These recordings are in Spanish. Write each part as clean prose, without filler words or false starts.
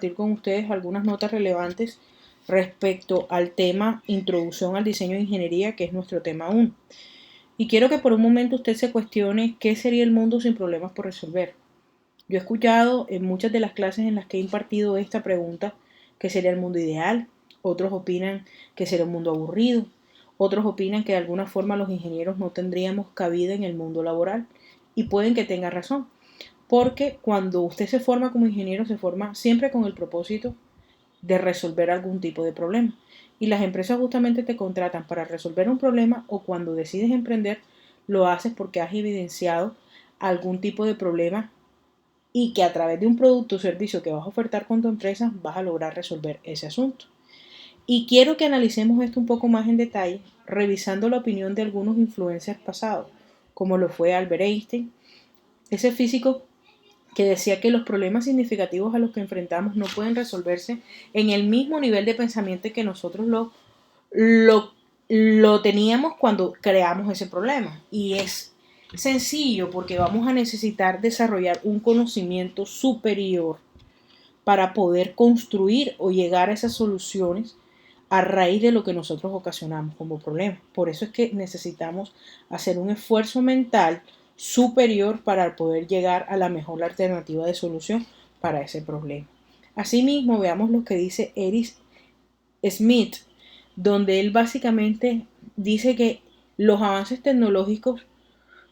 compartir con ustedes algunas notas relevantes respecto al tema Introducción al Diseño de Ingeniería, que es nuestro tema 1. Y quiero que por un momento usted se cuestione qué sería el mundo sin problemas por resolver. Yo he escuchado en muchas de las clases en las que he impartido esta pregunta que sería el mundo ideal. Otros opinan que sería un mundo aburrido. Otros opinan que de alguna forma los ingenieros no tendríamos cabida en el mundo laboral. Y pueden que tenga razón. Porque cuando usted se forma como ingeniero, se forma siempre con el propósito de resolver algún tipo de problema. Y las empresas justamente te contratan para resolver un problema, o cuando decides emprender, lo haces porque has evidenciado algún tipo de problema y que a través de un producto o servicio que vas a ofertar con tu empresa vas a lograr resolver ese asunto. Y quiero que analicemos esto un poco más en detalle, revisando la opinión de algunos influencers pasados, como lo fue Albert Einstein, ese físico que decía que los problemas significativos a los que enfrentamos no pueden resolverse en el mismo nivel de pensamiento que nosotros lo teníamos cuando creamos ese problema. Y es sencillo porque vamos a necesitar desarrollar un conocimiento superior para poder construir o llegar a esas soluciones a raíz de lo que nosotros ocasionamos como problema. Por eso es que necesitamos hacer un esfuerzo mental superior para poder llegar a la mejor alternativa de solución para ese problema. Asimismo, veamos lo que dice Eric Smith, donde él básicamente dice que los avances tecnológicos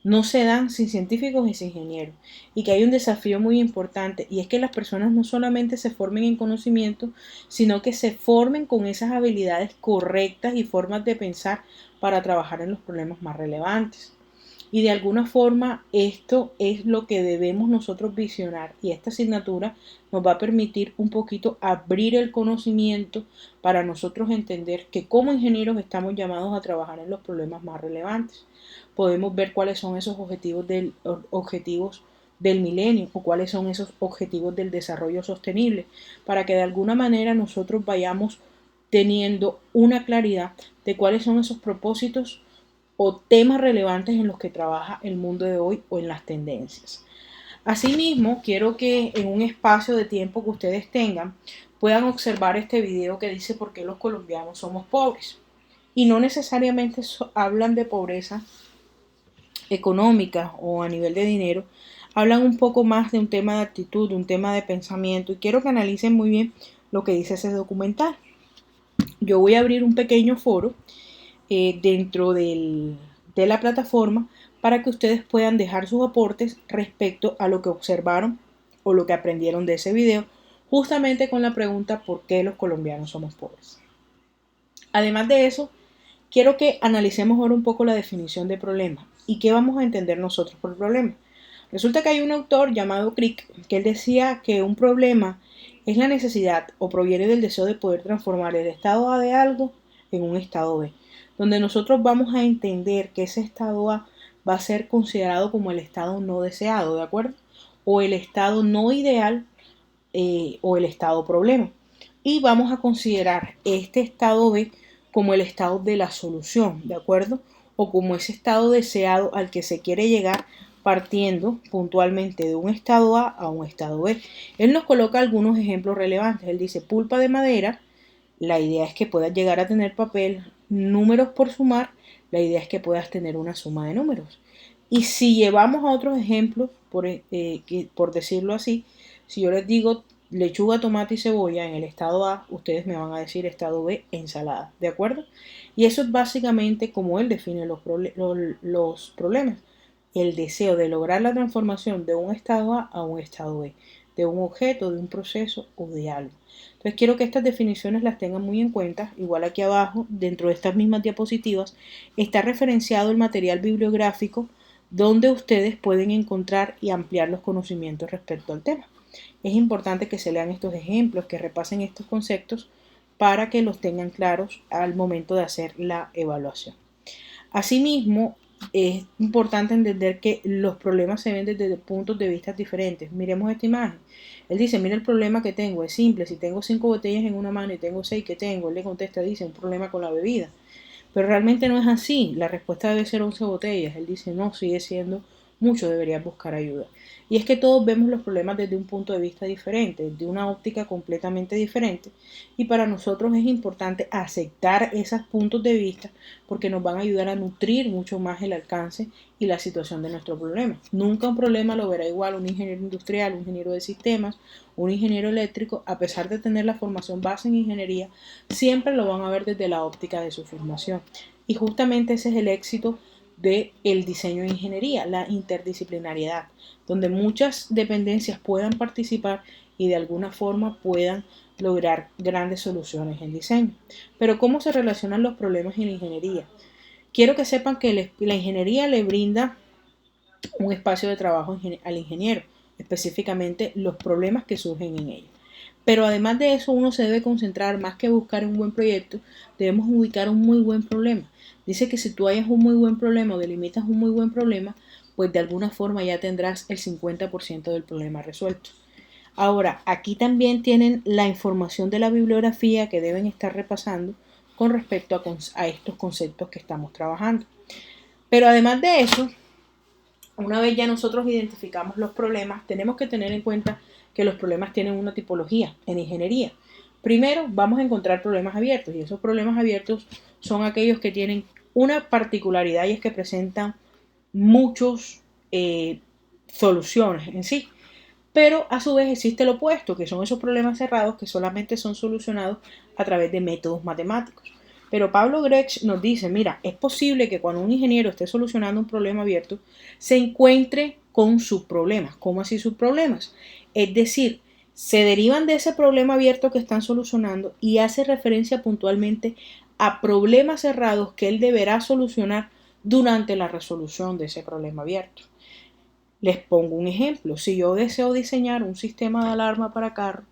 no se dan sin científicos y sin ingenieros, y que hay un desafío muy importante, y es que las personas no solamente se formen en conocimiento, sino que se formen con esas habilidades correctas y formas de pensar para trabajar en los problemas más relevantes. Y de alguna forma esto es lo que debemos nosotros visionar, y esta asignatura nos va a permitir un poquito abrir el conocimiento para nosotros entender que como ingenieros estamos llamados a trabajar en los problemas más relevantes. Podemos ver cuáles son esos objetivos del milenio o cuáles son esos objetivos del desarrollo sostenible, para que de alguna manera nosotros vayamos teniendo una claridad de cuáles son esos propósitos o temas relevantes en los que trabaja el mundo de hoy o en las tendencias. Asimismo, quiero que en un espacio de tiempo que ustedes tengan puedan observar este video que dice por qué los colombianos somos pobres. Y no necesariamente hablan de pobreza económica o a nivel de dinero, hablan un poco más de un tema de actitud, de un tema de pensamiento, y quiero que analicen muy bien lo que dice ese documental. Yo voy a abrir un pequeño foro dentro de la plataforma para que ustedes puedan dejar sus aportes respecto a lo que observaron o lo que aprendieron de ese video, justamente con la pregunta ¿por qué los colombianos somos pobres? Además de eso, quiero que analicemos ahora un poco la definición de problema y qué vamos a entender nosotros por problema. Resulta que hay un autor llamado Crick que él decía que un problema es la necesidad o proviene del deseo de poder transformar el estado A de algo en un estado B, donde nosotros vamos a entender que ese estado A va a ser considerado como el estado no deseado, ¿de acuerdo? O el estado no ideal o el estado problema. Y vamos a considerar este estado B como el estado de la solución, ¿de acuerdo? O como ese estado deseado al que se quiere llegar partiendo puntualmente de un estado A un estado B. Él nos coloca algunos ejemplos relevantes. Él dice pulpa de madera, la idea es que puedas llegar a tener papel, números por sumar, la idea es que puedas tener una suma de números. Y si llevamos a otros ejemplos, por decirlo así, si yo les digo lechuga, tomate y cebolla en el estado A, ustedes me van a decir estado B, ensalada, ¿de acuerdo? Y eso es básicamente como él define los problemas. El deseo de lograr la transformación de un estado A un estado B, de un objeto, de un proceso o de algo. Entonces quiero que estas definiciones las tengan muy en cuenta. Igual aquí abajo, dentro de estas mismas diapositivas, está referenciado el material bibliográfico donde ustedes pueden encontrar y ampliar los conocimientos respecto al tema. Es importante que se lean estos ejemplos, que repasen estos conceptos para que los tengan claros al momento de hacer la evaluación. Asimismo, es importante entender que los problemas se ven desde puntos de vista diferentes. Miremos esta imagen. Él dice, mira el problema que tengo, es simple, si tengo 5 botellas en una mano y tengo 6, ¿qué tengo? Él le contesta, dice, un problema con la bebida. Pero realmente no es así, la respuesta debe ser 11 botellas. Él dice, no, sigue siendo mucho deberías buscar ayuda. Y es que todos vemos los problemas desde un punto de vista diferente, desde una óptica completamente diferente. Y para nosotros es importante aceptar esos puntos de vista porque nos van a ayudar a nutrir mucho más el alcance y la situación de nuestro problema. Nunca un problema lo verá igual un ingeniero industrial, un ingeniero de sistemas, un ingeniero eléctrico, a pesar de tener la formación base en ingeniería, siempre lo van a ver desde la óptica de su formación. Y justamente ese es el éxito del diseño de ingeniería, la interdisciplinariedad, donde muchas dependencias puedan participar y de alguna forma puedan lograr grandes soluciones en diseño. Pero ¿cómo se relacionan los problemas en la ingeniería? Quiero que sepan que la ingeniería le brinda un espacio de trabajo al ingeniero, específicamente los problemas que surgen en ello. Pero además de eso, uno se debe concentrar más que buscar un buen proyecto, debemos ubicar un muy buen problema. Dice que si tú hayas un muy buen problema o delimitas un muy buen problema, pues de alguna forma ya tendrás el 50% del problema resuelto. Ahora, aquí también tienen la información de la bibliografía que deben estar repasando con respecto a estos conceptos que estamos trabajando. Pero además de eso, una vez ya nosotros identificamos los problemas, tenemos que tener en cuenta que los problemas tienen una tipología en ingeniería. Primero, vamos a encontrar problemas abiertos y esos problemas abiertos son aquellos que tienen una particularidad y es que presentan muchas soluciones en sí. Pero a su vez existe lo opuesto, que son esos problemas cerrados que solamente son solucionados a través de métodos matemáticos. Pero Pablo Grech nos dice, mira, es posible que cuando un ingeniero esté solucionando un problema abierto, se encuentre con sus problemas. ¿Cómo así sus problemas? Es decir, se derivan de ese problema abierto que están solucionando y hace referencia puntualmente a problemas cerrados que él deberá solucionar durante la resolución de ese problema abierto. Les pongo un ejemplo. Si yo deseo diseñar un sistema de alarma para carro,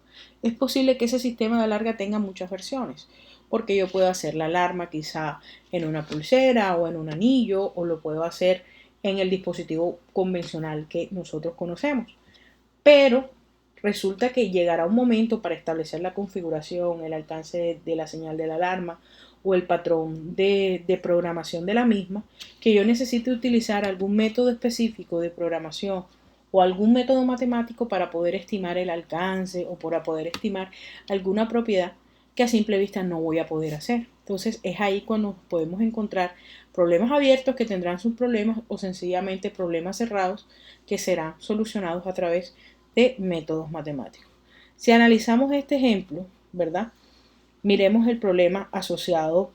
es posible que ese sistema de alarma tenga muchas versiones, porque yo puedo hacer la alarma quizá en una pulsera o en un anillo, o lo puedo hacer en el dispositivo convencional que nosotros conocemos. Pero resulta que llegará un momento para establecer la configuración, el alcance de la señal de la alarma o el patrón de programación de la misma, que yo necesite utilizar algún método específico de programación o algún método matemático para poder estimar el alcance o para poder estimar alguna propiedad que a simple vista no voy a poder hacer. Entonces es ahí cuando podemos encontrar problemas abiertos que tendrán sus problemas o sencillamente problemas cerrados que serán solucionados a través de métodos matemáticos. Si analizamos este ejemplo, ¿verdad? Miremos el problema asociado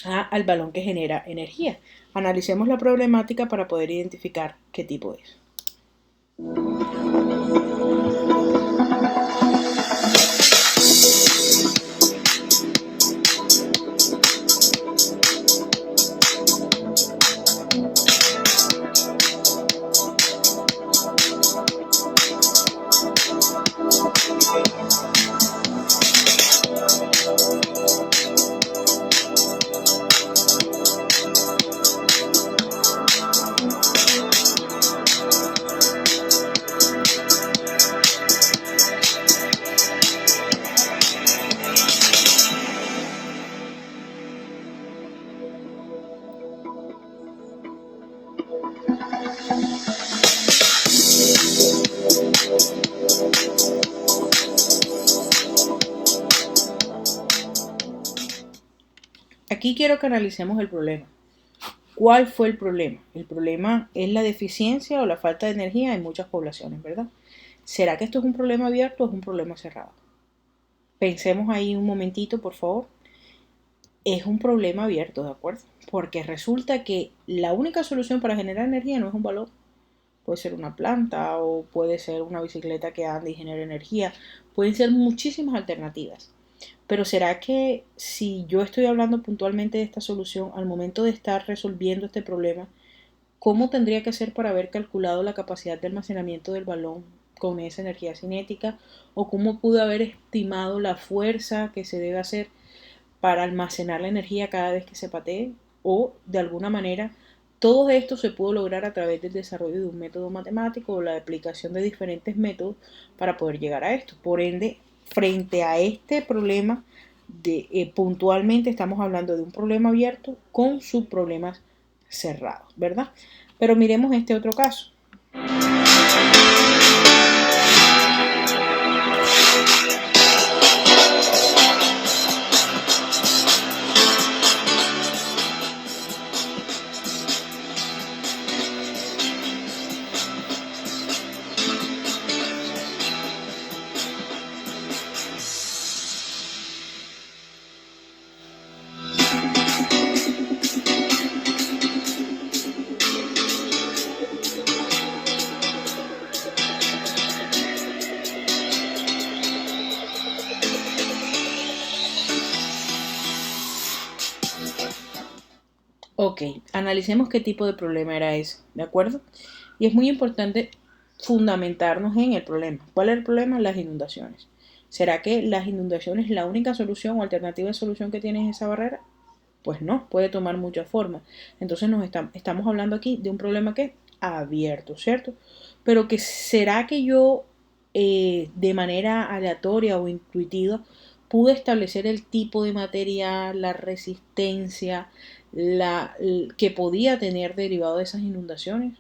al balón que genera energía. Analicemos la problemática para poder identificar qué tipo es. Aquí quiero que analicemos el problema. ¿Cuál fue el problema? El problema es la deficiencia o la falta de energía en muchas poblaciones, ¿verdad? ¿Será que esto es un problema abierto o es un problema cerrado? Pensemos ahí un momentito, por favor. Es un problema abierto, ¿de acuerdo? Porque resulta que la única solución para generar energía no es un balón. Puede ser una planta o puede ser una bicicleta que ande y genere energía. Pueden ser muchísimas alternativas. Pero ¿será que si yo estoy hablando puntualmente de esta solución, al momento de estar resolviendo este problema, cómo tendría que ser para haber calculado la capacidad de almacenamiento del balón con esa energía cinética? ¿O cómo pude haber estimado la fuerza que se debe hacer para almacenar la energía cada vez que se patee? O de alguna manera todo esto se pudo lograr a través del desarrollo de un método matemático o la aplicación de diferentes métodos para poder llegar a esto. Por ende, frente a este problema, puntualmente estamos hablando de un problema abierto con subproblemas cerrados, ¿verdad? Pero miremos este otro caso. Ok, analicemos qué tipo de problema era ese, ¿de acuerdo? Y es muy importante fundamentarnos en el problema. ¿Cuál es el problema? Las inundaciones. ¿Será que las inundaciones es la única solución o alternativa de solución que tiene esa barrera? Pues no, puede tomar muchas formas. Entonces estamos hablando aquí de un problema que es abierto, ¿cierto? Pero que será que yo de manera aleatoria o intuitiva pude establecer el tipo de material, la resistencia, que podía tener derivado de esas inundaciones.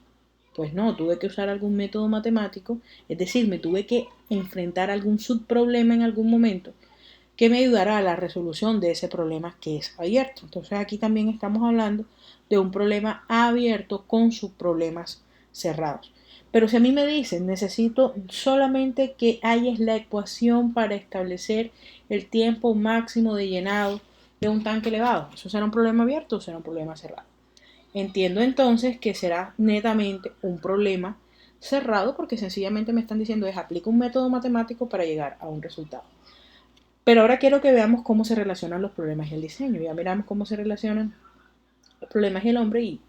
Pues no, tuve que usar algún método matemático, es decir, me tuve que enfrentar a algún subproblema en algún momento que me ayudará a la resolución de ese problema que es abierto. Entonces aquí también estamos hablando de un problema abierto con subproblemas cerrados. Pero si a mí me dicen, necesito solamente que hayas la ecuación para establecer el tiempo máximo de llenado de un tanque elevado, ¿eso será un problema abierto o será un problema cerrado? Entiendo entonces que será netamente un problema cerrado porque sencillamente me están diciendo es aplica un método matemático para llegar a un resultado. Pero ahora quiero que veamos cómo se relacionan los problemas y el diseño. Ya miramos cómo se relacionan los problemas y el hombre y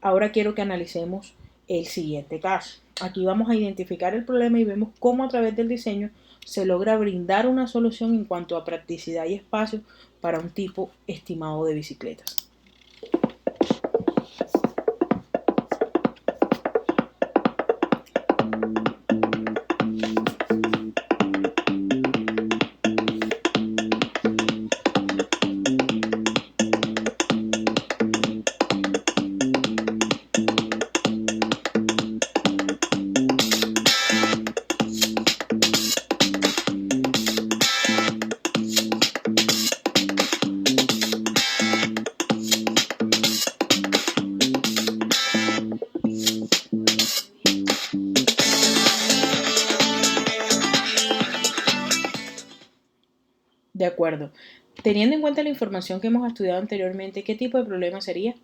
ahora quiero que analicemos el siguiente caso. Aquí vamos a identificar el problema y vemos cómo a través del diseño se logra brindar una solución en cuanto a practicidad y espacio para un tipo estimado de bicicletas. De acuerdo. Teniendo en cuenta la información que hemos estudiado anteriormente, ¿qué tipo de problema sería?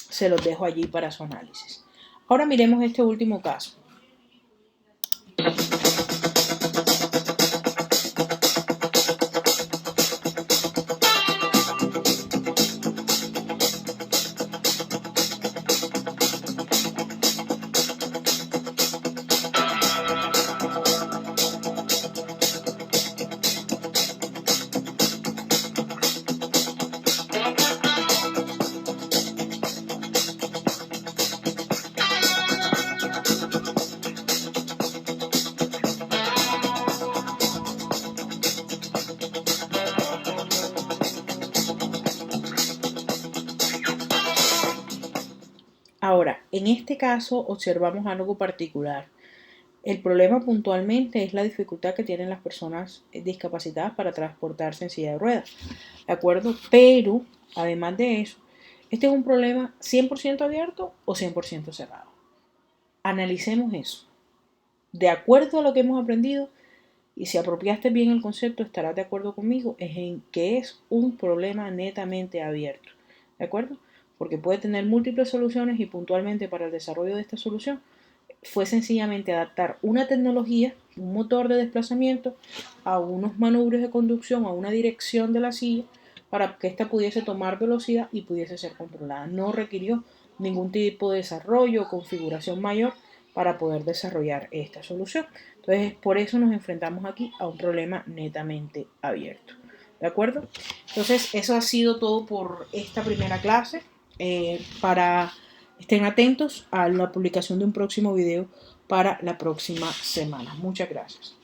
Se los dejo allí para su análisis. Ahora miremos este último caso. Ahora, en este caso observamos algo particular. El problema puntualmente es la dificultad que tienen las personas discapacitadas para transportarse en silla de ruedas, ¿de acuerdo? Pero, además de eso, este es un problema 100% abierto o 100% cerrado. Analicemos eso. De acuerdo a lo que hemos aprendido, y si apropiaste bien el concepto, estarás de acuerdo conmigo, es en que es un problema netamente abierto, ¿de acuerdo? Porque puede tener múltiples soluciones y puntualmente para el desarrollo de esta solución fue sencillamente adaptar una tecnología, un motor de desplazamiento, a unos manubrios de conducción, a una dirección de la silla, para que ésta pudiese tomar velocidad y pudiese ser controlada. No requirió ningún tipo de desarrollo o configuración mayor para poder desarrollar esta solución. Entonces, por eso nos enfrentamos aquí a un problema netamente abierto. ¿De acuerdo? Entonces, eso ha sido todo por esta primera clase. Estén atentos a la publicación de un próximo video para la próxima semana. Muchas gracias.